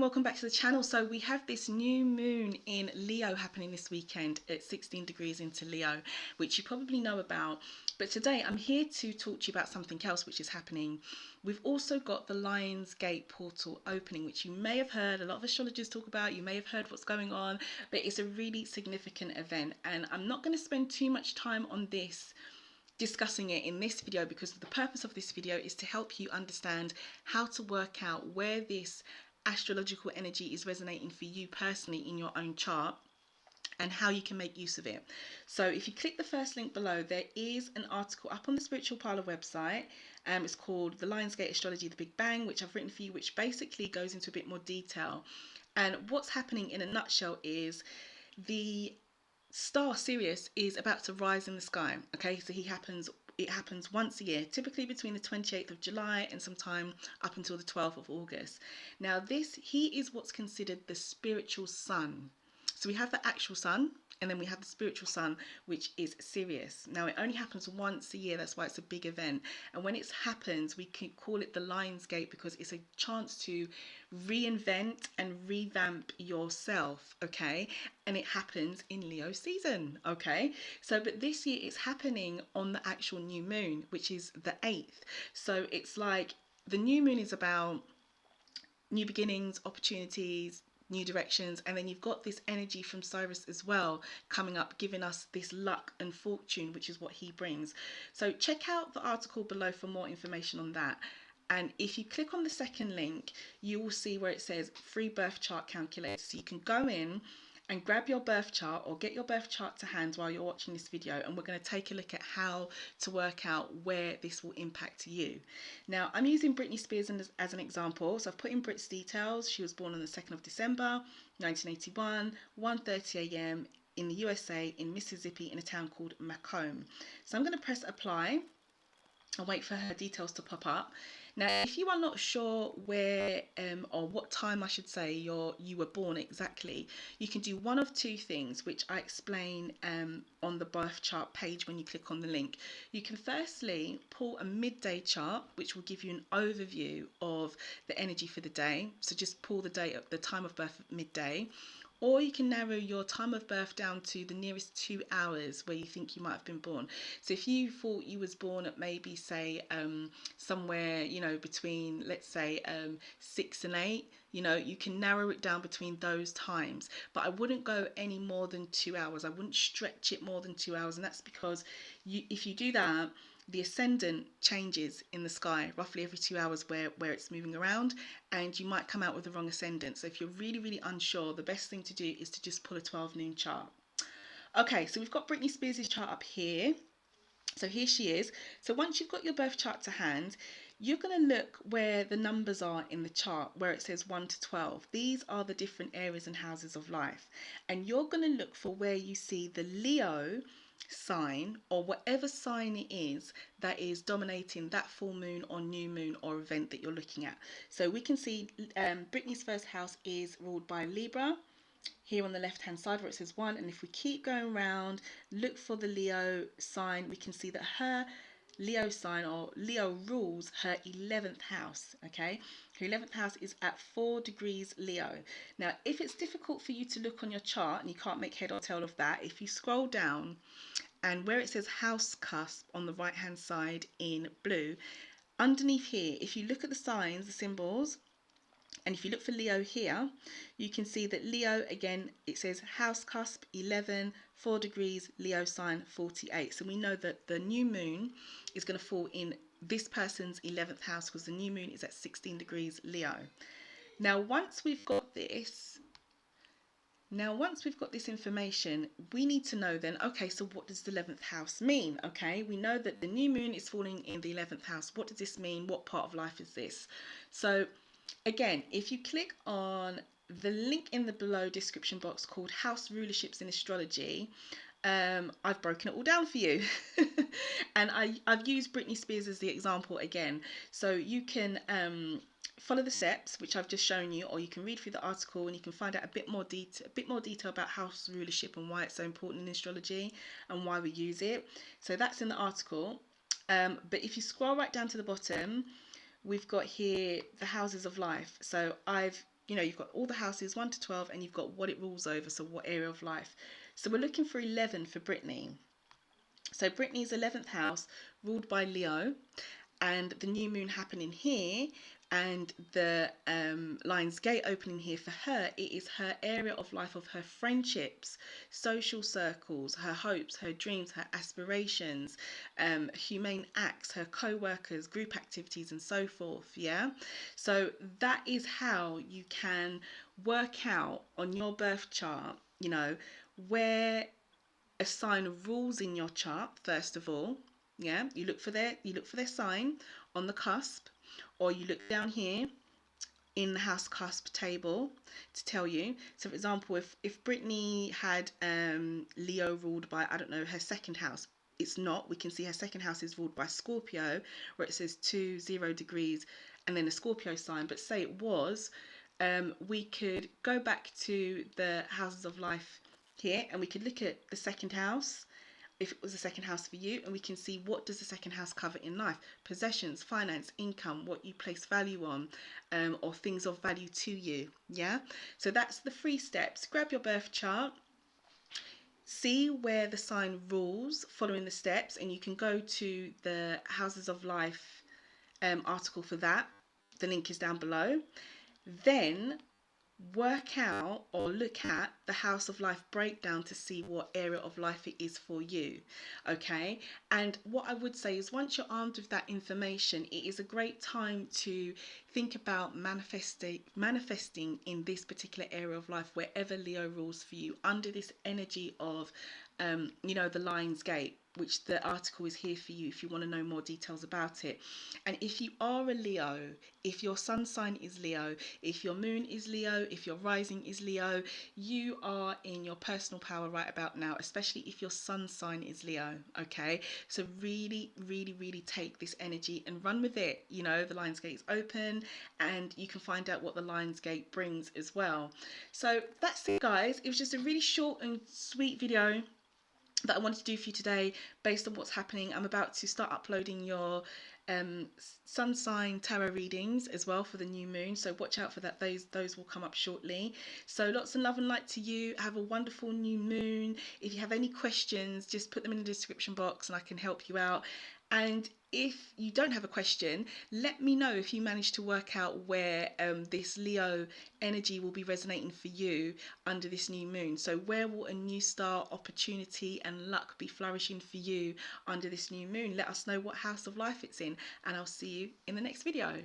welcome back to the channel. So we have this new moon in Leo happening this weekend at 16 degrees into Leo, which you probably know about. But today I'm here to talk to you about something else which is happening. We've also got the Lionsgate portal opening, which you may have heard a lot of astrologers talk about. You may have heard what's going on, but it's a really significant event. And I'm not going to spend too much time on this discussing it in this video, because the purpose of this video is to help you understand how to work out where this astrological energy is resonating for you personally in your own chart and how you can make use of it. So if you click the first link below, there is an article up on the Spiritual Parlour website. It's called The Lionsgate Astrology, The Big Bang, which I've written for you, which basically goes into a bit more detail. And what's happening in a nutshell is the star Sirius is about to rise in the sky. Okay, so it happens once a year, typically between the 28th of July and sometime up until the 12th of August. Now he is what's considered the spiritual sun. So we have the actual sun, and then we have the spiritual sun, which is Sirius. Now it only happens once a year, that's why it's a big event. And when it happens, we can call it the Lionsgate, because it's a chance to reinvent and revamp yourself, okay? And it happens in Leo season, okay? So, but this year it's happening on the actual new moon, which is the 8th. So it's like the new moon is about new beginnings, opportunities, new directions, and then you've got this energy from Cyrus as well coming up, giving us this luck and fortune, which is what he brings. So check out the article below for more information on that. And if you click on the second link, you will see where it says free birth chart calculator. So you can go in and grab your birth chart or get your birth chart to hand while you're watching this video, and we're going to take a look at how to work out where this will impact you. Now I'm using Britney Spears as an example, so I've put in Brit's details. She was born on the 2nd of December 1981, 1:30 a.m. in the USA, in Mississippi, in a town called Macomb. So I'm going to press apply and wait for her details to pop up. Now, if you are not sure where or what time I should say you were born exactly, you can do one of two things, which I explain on the birth chart page when you click on the link. You can firstly pull a midday chart, which will give you an overview of the energy for the day. So just pull the time of birth at midday. Or you can narrow your time of birth down to the nearest 2 hours where you think you might have been born. So if you thought you was born at maybe say somewhere, between, let's say 6 and 8, you can narrow it down between those times. But I wouldn't go any more than 2 hours. I wouldn't stretch it more than 2 hours. And that's because if you do that, the ascendant changes in the sky roughly every 2 hours where it's moving around, and you might come out with the wrong ascendant. So if you're really, really unsure, the best thing to do is to just pull a 12 noon chart. Okay, so we've got Britney Spears' chart up here. So here she is. So once you've got your birth chart to hand, you're going to look where the numbers are in the chart, where it says 1 to 12. These are the different areas and houses of life. And you're going to look for where you see the Leo sign, or whatever sign it is that is dominating that full moon or new moon or event that you're looking at. So we can see Britney's first house is ruled by Libra here on the left hand side where it says 1, and if we keep going around, look for the Leo sign, we can see that her Leo sign, or Leo, rules her 11th house. Okay, her 11th house is at 4 degrees Leo. Now if it's difficult for you to look on your chart and you can't make head or tail of that, if you scroll down and where it says house cusp on the right hand side in blue, underneath here, if you look at the signs, the symbols, and if you look for Leo here, you can see that Leo, again, it says house cusp 11, 4 degrees, Leo sign 48. So we know that the new moon is going to fall in this person's 11th house, because the new moon is at 16 degrees Leo. Now, once we've got this information, we need to know then, okay, so what does the 11th house mean? Okay, we know that the new moon is falling in the 11th house. What does this mean? What part of life is this? So again, if you click on the link in the below description box called House Rulerships in Astrology, I've broken it all down for you. And I've used Britney Spears as the example again. So you can follow the steps which I've just shown you, or you can read through the article and you can find out a bit more detail about house rulership and why it's so important in astrology and why we use it. So that's in the article. But if you scroll right down to the bottom, we've got here the houses of life. So I've You know, you've got all the houses 1 to 12, and you've got what it rules over, so what area of life. So we're looking for 11 for Britney. So Britney's 11th house ruled by Leo, and the new moon happening here, and the Lion's Gate opening here for her. It is her area of life, of her friendships, social circles, her hopes, her dreams, her aspirations, humane acts, her co-workers, group activities, and so forth. Yeah, so that is how you can work out on your birth chart, you know, where a sign rules in your chart. First of all, yeah, you look for their sign on the cusp, or you look down here in the house cusp table to tell you. So for example, if Britney had Leo ruled by, I don't know, her second house, it's not. We can see her second house is ruled by Scorpio, where it says 20 degrees and then a Scorpio sign. But say it was, we could go back to the houses of life here, and we could look at the second house, if it was the second house for you, and we can see what does the second house cover in life: possessions, finance, income, what you place value on, or things of value to you. Yeah, so that's the 3 steps. Grab your birth chart, see where the sign rules following the steps, and you can go to the houses of life article for that. The link is down below. Then work out or look at the house of life breakdown to see what area of life it is for you. Okay, and what I would say is, once you're armed with that information, it is a great time to think about manifesting in this particular area of life, wherever Leo rules for you, under this energy of you know, the Lion's Gate, which the article is here for you if you want to know more details about it. And if you are a Leo, if your sun sign is Leo, if your moon is Leo, if your rising is Leo, you are in your personal power right about now, especially if your sun sign is Leo. Okay, so really, really, really take this energy and run with it. You know, the Lion's Gate is open, and you can find out what the Lion's Gate brings as well. So that's it, guys. It was just a really short and sweet video that I wanted to do for you today, based on what's happening. I'm about to start uploading your sun sign tarot readings as well for the new moon, so watch out for that. Those will come up shortly. So lots of love and light to you. Have a wonderful new moon. If you have any questions, just put them in the description box and I can help you out. And if you don't have a question, let me know if you manage to work out where this Leo energy will be resonating for you under this new moon. So where will a new start, opportunity and luck be flourishing for you under this new moon? Let us know what house of life it's in, and I'll see you in the next video.